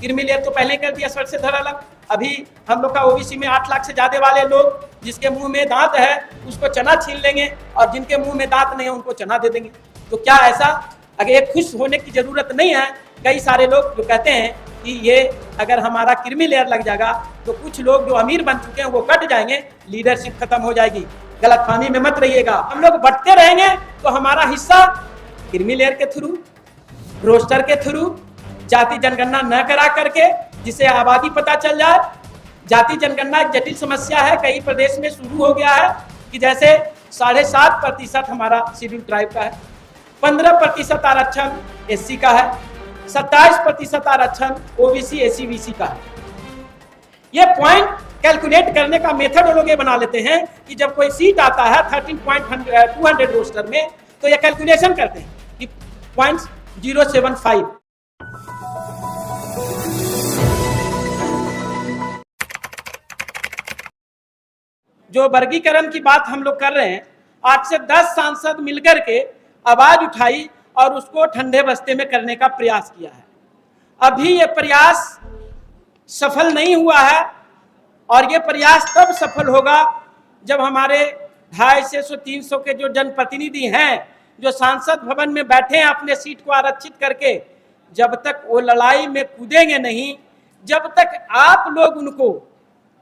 Creamy layer तो पहले कर दिया सर से धड़ अलग। अभी हम लोग का ओबीसी में 8 लाख से ज्यादा वाले लोग जिसके मुंह में दांत है उसको चना छीन लेंगे और जिनके मुंह में दांत नहीं है उनको चना दे देंगे। तो क्या ऐसा अगर ये खुश होने की जरूरत नहीं है। कई सारे लोग जो कहते हैं कि ये अगर हमारा क्रीमी लेयर लग जाएगा तो कुछ लोग जो अमीर बन चुके हैं वो कट जाएंगे, लीडरशिप खत्म हो जाएगी। गलतफहमी में मत रहिएगा। हम लोग बढ़ते रहेंगे तो हमारा हिस्सा क्रीमी लेयर के थ्रू, रोस्टर के थ्रू, जाति जनगणना न करा करके जिसे आबादी पता चल जाए। जाति जनगणना एक जटिल समस्या है, कई प्रदेश में शुरू हो गया है कि जैसे 7.5% हमारा शेड्यूल ट्राइब का है, 15% आरक्षण एससी का है, 27% आरक्षण ओबीसी एससी बीसी का है। ये पॉइंट कैलकुलेट करने का मेथड वो लोग ये बना लेते हैं कि जब कोई सीट आता है 13.200 रोस्टर में तो ये कैलकुलेशन करते हैं कि 0.075। जो वर्गीकरण की बात हम लोग कर रहे हैं, 8 से 10 सांसद मिलकर के आवाज उठाई और उसको ठंडे बस्ते में करने का प्रयास किया है। अभी ये प्रयास सफल नहीं हुआ है और ये प्रयास तब सफल होगा जब हमारे 250-300 के जो जनप्रतिनिधि हैं जो सांसद भवन में बैठे हैं अपने सीट को आरक्षित करके, जब तक वो लड़ाई में कूदेंगे नहीं, जब तक आप लोग उनको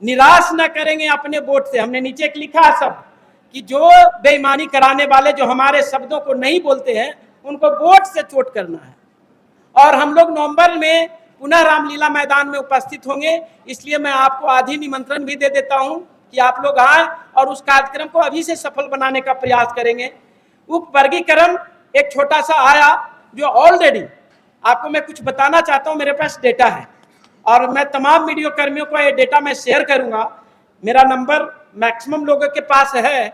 निराश न करेंगे अपने वोट से। हमने नीचे एक लिखा है सब कि जो बेईमानी कराने वाले जो हमारे शब्दों को नहीं बोलते हैं उनको वोट से चोट करना है। और हम लोग नवंबर में पुनः रामलीला मैदान में उपस्थित होंगे, इसलिए मैं आपको आधी निमंत्रण भी दे देता हूं कि आप लोग आए और उस कार्यक्रम को अभी से सफल बनाने का प्रयास करेंगे। उप वर्गीकरण एक छोटा सा आया जो ऑलरेडी आपको मैं कुछ बताना चाहता हूं, मेरे पास डेटा है और मैं तमाम मीडिया कर्मियों को ये डेटा मैं शेयर करूंगा। मेरा नंबर मैक्सिमम लोगों के पास है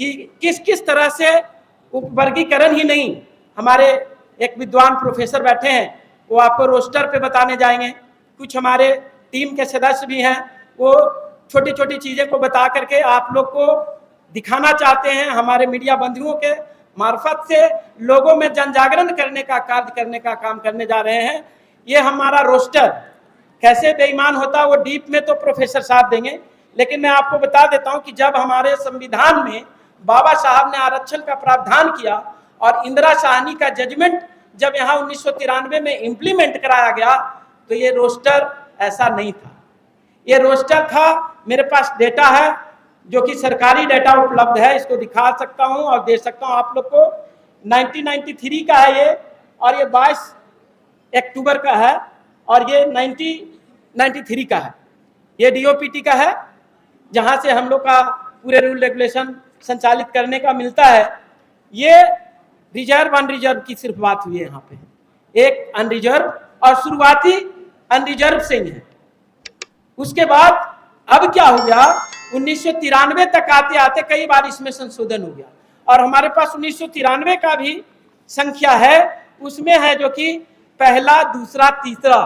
कि किस किस तरह से उप वर्गीकरण ही नहीं, हमारे एक विद्वान प्रोफेसर बैठे हैं वो आपको रोस्टर पे बताने जाएंगे, कुछ हमारे टीम के सदस्य भी हैं वो छोटी छोटी चीजें को बता करके आप लोग को दिखाना चाहते हैं। हमारे मीडिया बंधुओं के मार्फत से लोगों में जन जागरण करने का कार्य करने का काम करने जा रहे हैं। ये हमारा रोस्टर कैसे बेईमान होता है वो डीप में तो प्रोफेसर साहब देंगे, लेकिन मैं आपको बता देता हूं कि जब हमारे संविधान में बाबा साहब ने आरक्षण का प्रावधान किया और इंदिरा साहनी का जजमेंट जब यहाँ 1993 में इम्प्लीमेंट कराया गया तो ये रोस्टर ऐसा नहीं था। ये रोस्टर था, मेरे पास डेटा है जो कि सरकारी डेटा उपलब्ध है, इसको दिखा सकता हूं और दे सकता हूं आप लोग को। 1993 का है ये और ये 22 अक्टूबर का है और ये 1993 का है। ये डीओपीटी का है जहां से हम लोग का पूरे रूल रेगुलेशन संचालित करने का मिलता है। ये रिजर्व अनरिजर्व की सिर्फ बात हुई है, यहाँ पे एक अनरिजर्व और शुरुआती अनरिजर्व से ही है। उसके बाद अब क्या हो गया, 1993 तक आते आते कई बार इसमें संशोधन हो गया और हमारे पास 1993 का भी संख्या है, उसमें है जो कि पहला, दूसरा, तीसरा,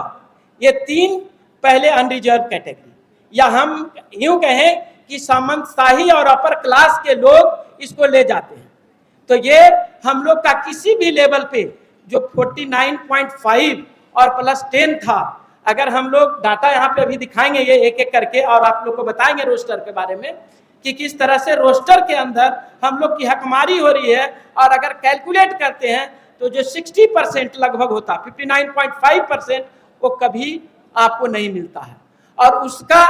ये 3 पहले अनरिजर्व कैटेगरी, या हम यूं कहें कि सामंतशाही और अपर क्लास के लोग इसको ले जाते हैं। तो ये हम लोग का किसी भी लेवल पे जो 49.5 और +10 था, अगर हम लोग डाटा यहाँ पे अभी दिखाएंगे ये एक एक करके और आप लोग को बताएंगे रोस्टर के बारे में कि किस तरह से रोस्टर के अंदर हम लोग की हकमारी हो रही है। और अगर कैलकुलेट करते हैं तो जो 60% लगभग होता, 59.5% वो कभी आपको नहीं मिलता है। और उसका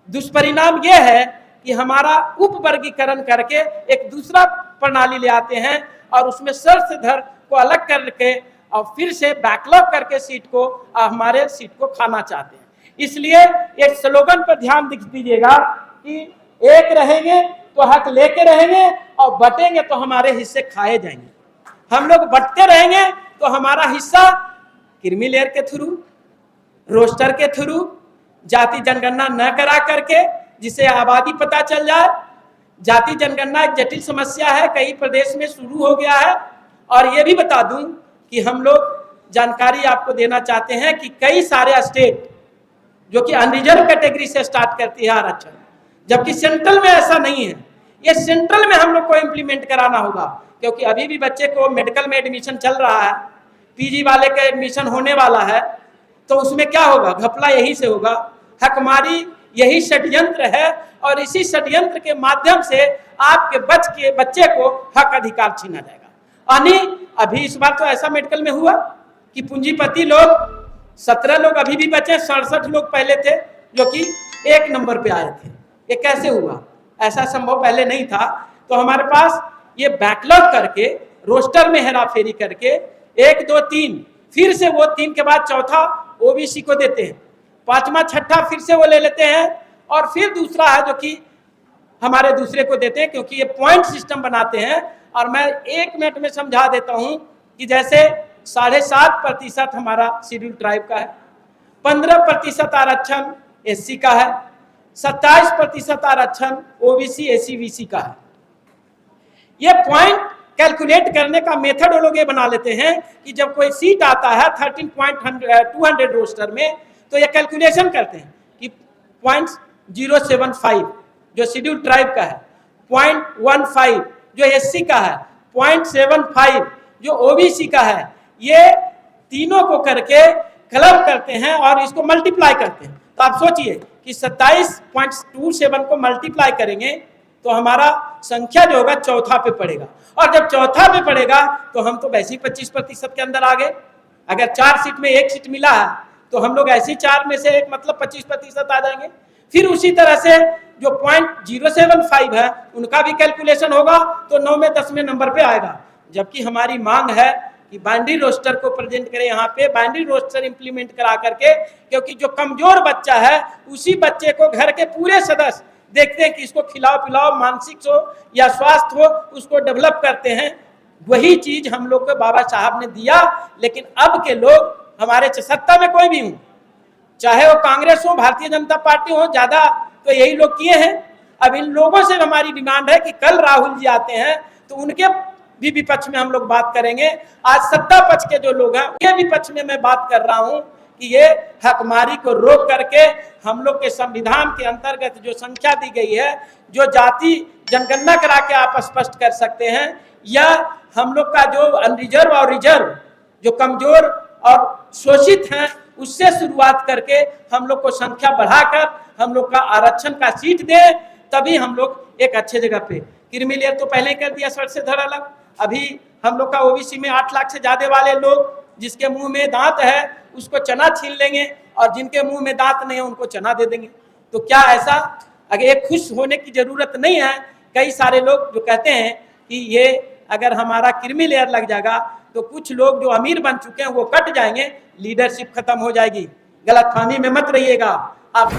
दुष्परिणाम ये है कि हमारा उप वर्गीकरण करके एक दूसरा प्रणाली ले आते हैं और उसमें सर से धड़ को अलग करके और फिर से बैकलॉग करके सीट को हमारे सीट को खाना चाहते हैं। इसलिए एक स्लोगन पर ध्यान दीजिएगा कि एक रहेंगे तो हक लेके रहेंगे और बटेंगे तो हमारे हिस्से खाए जाएंगे। हम लोग बटते रहेंगे तो हमारा हिस्सा क्रीमी लेयर के थ्रू, रोस्टर के थ्रू, जाति जनगणना न करा करके जिसे आबादी पता चल जाए। जाति जनगणना एक जटिल समस्या है, कई प्रदेश में शुरू हो गया है। और ये भी बता दूं कि हम लोग जानकारी आपको देना चाहते हैं कि कई सारे स्टेट जो कि अनरिजर्व कैटेगरी से स्टार्ट करती है आरक्षण, जबकि सेंट्रल में ऐसा नहीं है। ये सेंट्रल में हम लोग को इम्प्लीमेंट कराना होगा, क्योंकि अभी भी बच्चे को मेडिकल में एडमिशन चल रहा है, पीजी वाले का एडमिशन होने वाला है, तो उसमें क्या होगा? घपला यही से होगा, हकमारी यही षड्यंत्र है, और इसी षड्यंत्र के माध्यम से आपके बच्चे को हक अधिकार छीना जाएगा। यानी अभी इस बार तो ऐसा मेडिकल में हुआ कि पूंजीपति लोग 17 लोग अभी भी बचे, 67 लोग पहले थे जो कि 1 नंबर पे आए थे। ये कैसे हुआ? ऐसा संभव पहले नहीं था। तो हमारे पास ये बैकलॉग करके, रोस्टर में हेराफेरी करके 1 2 3, फिर से वो 3 के बाद चौथा ओबीसी को देते हैं, 5वां 6ठा फिर से वो ले लेते हैं, और फिर दूसरा है जो कि हमारे दूसरे को देते हैं, क्योंकि ये पॉइंट सिस्टम बनाते हैं। और मैं 1 मिनट में समझा देता हूं कि जैसे 7.5% हमारा शेड्यूल ट्राइब का है, 15% आरक्षण एससी का है, 27% आरक्षण ओबीसी एससी का है। ये पॉइंट कैलकुलेट करने का मेथड वो लोग ये बना लेते हैं कि जब कोई सीट आता है 13.200 रोस्टर में, तो ये कैलकुलेशन करते हैं कि 0.075 जो शेड्यूल ट्राइब का है, 0.15 जो एससी का है, 0.75 जो ओबीसी का है, ये तीनों को करके क्लब करते हैं और इसको मल्टीप्लाई करते हैं। तो आप सोचिए कि 27.27 को मल्टीप्लाई करेंगे तो हमारा संख्या जो होगा चौथा पे पड़ेगा, और जब चौथा पे पड़ेगा तो हम तो वैसे ही 25% के अंदर आ गए। अगर 4 सीट में 1 सीट मिला है तो हम लोग ऐसी 4 में से 1 मतलब 25% आ जाएंगे। फिर उसी तरह से जो 0.075 है उनका भी कैलकुलेशन होगा तो 9 में 10 में नंबर पे आएगा। जबकि हमारी मांग है कि बाइनरी रोस्टर को प्रेजेंट करें यहाँ पे, बाइनरी रोस्टर इंप्लीमेंट करा करके, क्योंकि जो कमजोर बच्चा है उसी बच्चे को घर के पूरे सदस्य देखते हैं कि इसको खिलाओ पिलाओ, मानसिक हो या स्वास्थ्य हो, उसको डेवलप करते हैं। वही चीज हम लोग को बाबा साहब ने दिया। लेकिन अब के लोग हमारे सत्ता में कोई भी हो, चाहे वो कांग्रेस हो, भारतीय जनता पार्टी हो, ज्यादा तो यही लोग किए हैं। अब इन लोगों से हमारी डिमांड है कि कल राहुल जी आते हैं तो उनके भी विपक्ष में हम लोग बात करेंगे। आज सत्ता पक्ष के जो लोग हैं उनके विपक्ष में मैं बात कर रहा हूं कि ये हकमारी को रोक करके हम लोग के संविधान के अंतर्गत जो संख्या दी गई है, जो जाति जनगणना करा के आप स्पष्ट कर सकते हैं, या हम लोग का जो अनरिजर्व और रिजर्व जो कमजोर और शोषित हैं उससे शुरुआत करके हम लोग को संख्या बढ़ाकर हम लोग का आरक्षण का सीट दे, तभी हम लोग एक अच्छे जगह पे। क्रीमी लेयर तो पहले कर दिया, सर से धड़ अलग। अभी हम लोग का ओबीसी में 8 लाख से ज्यादा वाले लोग, जिसके मुंह में दांत है उसको चना छीन लेंगे, और जिनके मुंह में दांत नहीं है उनको चना दे देंगे। तो क्या ऐसा अगर एक खुश होने की जरूरत नहीं है? कई सारे लोग जो कहते हैं कि ये अगर हमारा क्रीमी लेयर लग जाएगा तो कुछ लोग जो अमीर बन चुके हैं वो कट जाएंगे, लीडरशिप खत्म हो जाएगी। गलतफहमी में मत रहिएगा आप।